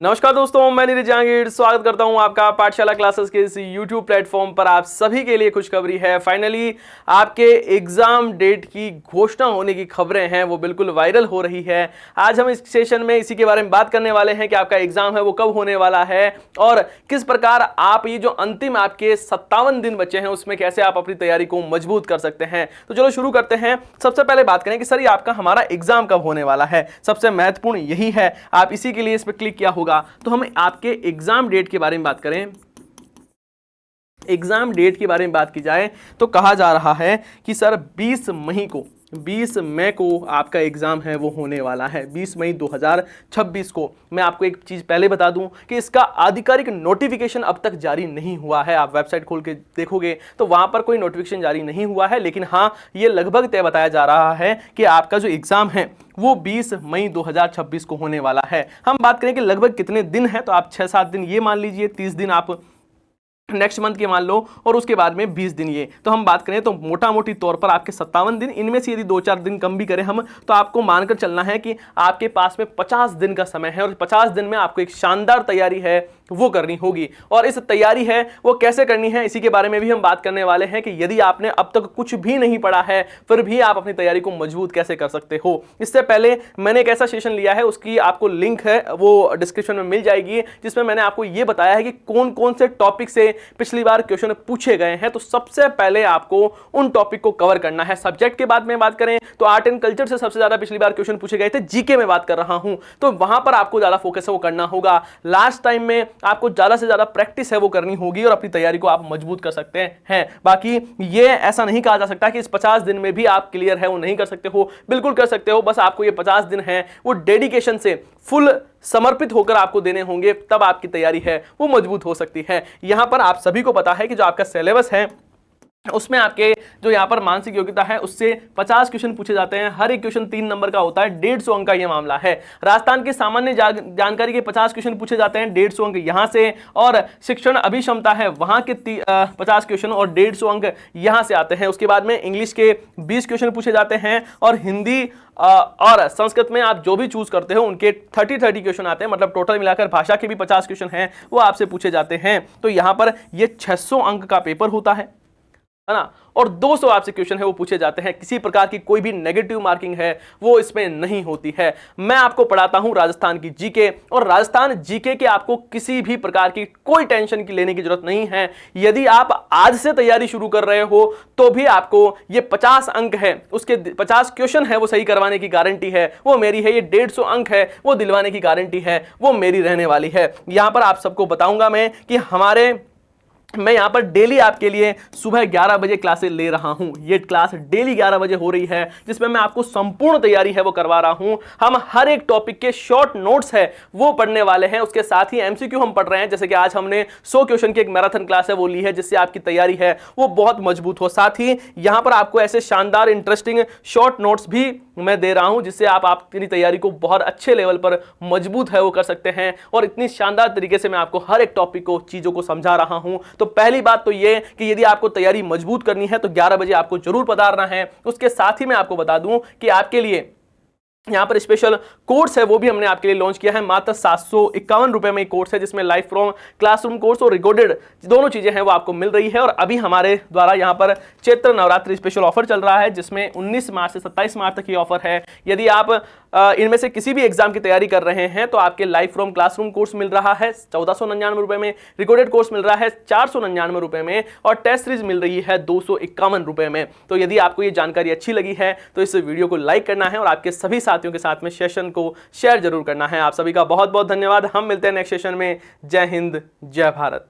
नमस्कार दोस्तों, मैं नीरज जहांगीर स्वागत करता हूं आपका पाठशाला क्लासेस के इस YouTube प्लेटफॉर्म पर। आप सभी के लिए खुशखबरी है। फाइनली आपके एग्जाम डेट की घोषणा होने की खबरें हैं वो बिल्कुल वायरल हो रही है। आज हम इस सेशन में इसी के बारे में बात करने वाले हैं कि आपका एग्जाम है वो कब होने वाला है और किस प्रकार आप ये जो अंतिम आपके 57 दिन बचे हैं उसमें कैसे आप अपनी तैयारी को मजबूत कर सकते हैं। तो चलो शुरू करते हैं। सबसे पहले बात करें कि सर ये आपका हमारा एग्जाम कब होने वाला है। सबसे महत्वपूर्ण यही है, आप इसी के लिए इस पर क्लिक किया होगा। तो हम आपके एग्जाम डेट के बारे में बात करें। एग्जाम डेट के बारे में बात की जाए तो कहा जा रहा है कि सर 20 मई को आपका एग्जाम है वो होने वाला है। 20 मई 2026 को। मैं आपको एक चीज पहले बता दूं कि इसका आधिकारिक नोटिफिकेशन अब तक जारी नहीं हुआ है। आप वेबसाइट खोल के देखोगे तो वहां पर कोई नोटिफिकेशन जारी नहीं हुआ है, लेकिन हां ये लगभग तय बताया जा रहा है कि आपका जो एग्जाम है वो 20 मई 2026 को होने वाला है। हम बात करें कि लगभग कितने दिन है, तो आप 6-7 दिन ये मान लीजिए, 30 दिन आप नेक्स्ट मंथ के मान लो और उसके बाद में 20 दिन ये। तो हम बात करें तो मोटा मोटी तौर पर आपके 57 दिन, इनमें से यदि 2-4 दिन कम भी करें हम तो आपको मानकर चलना है कि आपके पास में 50 दिन का समय है और 50 दिन में आपको एक शानदार तैयारी है वो करनी होगी। और इस तैयारी है वो कैसे करनी है इसी के बारे में भी हम बात करने वाले हैं कि यदि आपने अब तक कुछ भी नहीं पढ़ा है फिर भी आप अपनी तैयारी को मजबूत कैसे कर सकते हो। इससे पहले मैंने एक ऐसा सेशन लिया है, उसकी आपको लिंक है वो डिस्क्रिप्शन में मिल जाएगी, जिसमें मैंने आपको ये बताया है कि कौन कौन से टॉपिक से पिछली बार क्वेश्चन पूछे गए हैं। तो सबसे पहले आपको उन टॉपिक को कवर करना है। सब्जेक्ट के बाद में बात करें तो आर्ट एंड कल्चर से सबसे ज्यादा पिछली बार क्वेश्चन पूछे गए थे। जीके में बात कर रहा हूं तो वहां पर आपको ज्यादा फोकस है वो करना होगा। लास्ट टाइम में आपको ज्यादा से ज्यादा प्रैक्टिस है वो करनी होगी और अपनी तैयारी को आप मजबूत कर सकते हैं। बाकी ये ऐसा नहीं कहा जा सकता कि इस 50 दिन में भी आप क्लियर है वो नहीं कर सकते हो, बिल्कुल कर सकते हो। बस आपको ये 50 दिन है वो डेडिकेशन से फुल समर्पित होकर आपको देने होंगे, तब आपकी तैयारी है वो मजबूत हो सकती है। यहां पर आप सभी को पता है कि जो आपका सिलेबस है उसमें आपके जो यहाँ पर मानसिक योग्यता है उससे 50 क्वेश्चन पूछे जाते हैं। हर एक क्वेश्चन 3 नंबर का होता है। 150 अंक का यह मामला है। राजस्थान के सामान्य जानकारी के 50 क्वेश्चन पूछे जाते हैं, 150 अंक यहाँ से। और शिक्षण अभिक्षमता है वहां के 50 क्वेश्चन और 150 अंक यहां से आते हैं। उसके बाद में इंग्लिश के 20 क्वेश्चन पूछे जाते हैं और हिंदी और संस्कृत में आप जो भी चूज करते हो उनके 30 क्वेश्चन आते हैं। मतलब टोटल मिलाकर भाषा के भी 50 क्वेश्चन हैं वो आपसे पूछे जाते हैं। तो यहां पर ये 600 अंक का पेपर होता है ना, और 200 आपसे क्वेश्चन है वो पूछे जाते हैं। किसी प्रकार की कोई भी नेगेटिव मार्किंग है वो इसमें नहीं होती है। मैं आपको पढ़ाता हूं राजस्थान की जीके, और राजस्थान जीके के आपको किसी भी प्रकार की कोई टेंशन की लेने की जरूरत नहीं है। यदि आप आज से तैयारी शुरू कर रहे हो तो भी आपको ये 50 अंक है उसके 50 क्वेश्चन है वो सही करवाने की गारंटी है वो मेरी है। ये 150 अंक है वो दिलवाने की गारंटी है वो मेरी रहने वाली है। यहां पर आप सबको बताऊंगा मैं कि मैं यहां पर डेली आपके लिए सुबह 11 बजे क्लासेस ले रहा हूं। ये क्लास डेली 11 बजे हो रही है जिसमें मैं आपको संपूर्ण तैयारी है वो करवा रहा हूं। हम हर एक टॉपिक के शॉर्ट नोट्स है वो पढ़ने वाले हैं। उसके साथ ही एमसीक्यू हम पढ़ रहे हैं। जैसे कि आज हमने 100 क्वेश्चन की एक मैराथन क्लास है वो ली है, जिससे आपकी तैयारी है वो बहुत मजबूत हो। साथ ही यहां पर आपको ऐसे शानदार इंटरेस्टिंग शॉर्ट नोट्स भी मैं दे रहा हूं जिससे आप अपनी तैयारी को बहुत अच्छे लेवल पर मजबूत है वो कर सकते हैं। और इतनी शानदार तरीके से मैं आपको हर एक टॉपिक को चीजों को समझा रहा हूं। तो पहली बात तो ये कि यदि आपको तैयारी मजबूत करनी है तो 11 बजे आपको जरूर पधारना है। उसके साथ ही मैं आपको बता दूं कि आपके लिए यहां पर स्पेशल कोर्स है वो भी हमने आपके लिए लॉन्च किया है। मात्र 751 रुपए में कोर्स है जिसमें लाइफ फ्रॉम क्लासरूम कोर्स और रिकॉर्डेड दोनों चीजें हैं वो आपको मिल रही है। और अभी हमारे द्वारा यहां पर चैत्र नवरात्रि स्पेशल ऑफर चल रहा है जिसमें 19 मार्च से 27 मार्च तक ये ऑफर है। यदि आप इनमें से किसी भी एग्जाम की तैयारी कर रहे हैं तो आपके लाइफ फ्रॉम क्लासरूम कोर्स मिल रहा है 1499 रुपए में, रिकॉर्डेड कोर्स मिल रहा है 499 रुपए में और टेस्ट सीरीज मिल रही है 251 रुपए में। तो यदि आपको ये जानकारी अच्छी लगी है तो इस वीडियो को लाइक करना है और आपके सभी साथियों के साथ में सेशन को शेयर जरूर करना है। आप सभी का बहुत बहुत धन्यवाद। हम मिलते हैं नेक्स्ट सेशन में। जय हिंद, जय भारत।